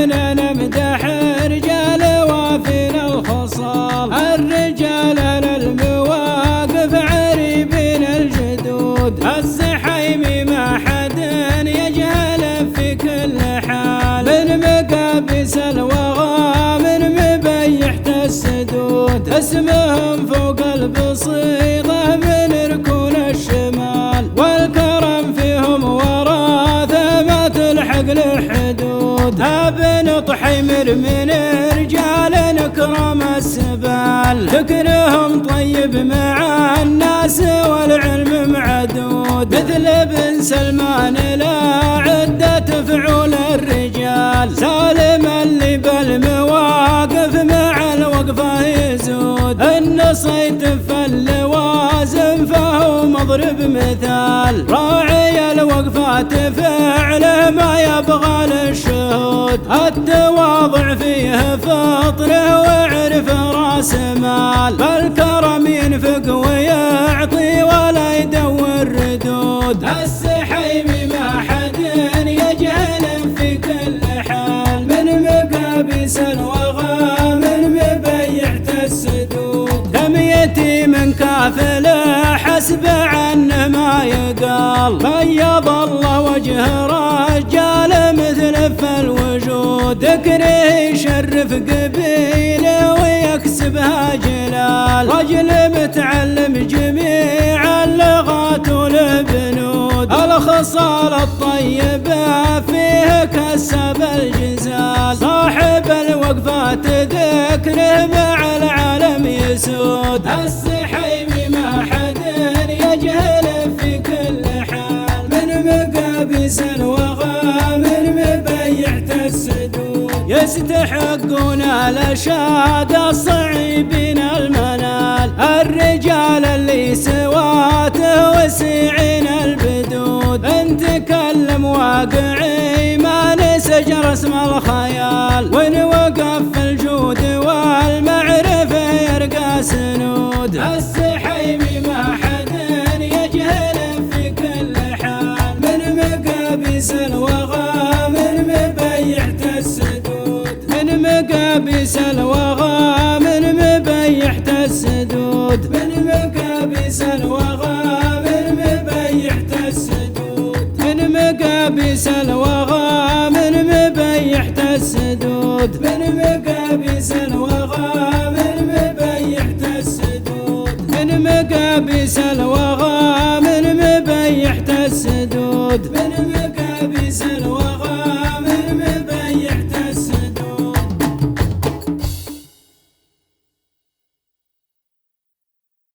احنا نمدح رجال وافينا الخصال، الرجال للمواقف عريبين الجدود، الزحيمي ما حد يجهل في كل حال، من مقابس الوغى من مبيحة السدود، اسمهم فوق البسيطة من ركون الشمال، والكرم فيهم وراثة ما تلحق للحدود، ابن طحيمر من رجال نكرم السبال، ذكرهم طيب مع الناس والعلم معدود، مثل ابن سلمان لا عدة فعول الرجال، سالم اللي بالمواقف مع الوقفة يزود، النصيت في اللوازم فهو مضرب مثال، راعي الوقفات فعله ما يبغى للشهود، التواضع فيه فطره وعرف راس مال، بالكرم ينفق ويعطي ولا يدور ردود، الزحيمي ما حد يجهل في كل حال، من مقابس الوغى من مبيحة السدود، دم يتيم كافله حسب عنه ما يقال، بيض الله وجه رجال مثل في الوجود، ذكره يشرف قبيله ويكسبها جلال، رجل متعلم جميع اللغات والبنود، الخصال الطيبة فيه كسب الجزال، صاحب الوقفات ذكره مع العالم يسود، الزحيمي ما حد يجهل في كل حال، من مقابس الوغى من مبيحة السدود، يستحقون الاشاد الصعيبين المنال، الرجال اللي سواته وسيعين البدود، ان تكلم واقعي ما نسج رسم الخيال، وان وقف في الجود والمعرفة يرقى سنود، الزحيمي ما حد يجهل في كل حال، من مقابس الوغى من مبيحة السدود، من مقابس الوغى من مبيحة السدود، من مقابس الوغى من مبيحة السدود، من مقابس الوغى من مبيحة السدود، من مقابس الوغى من مبيحة السدود، من مقابس الوغى من مبيحة السدود، من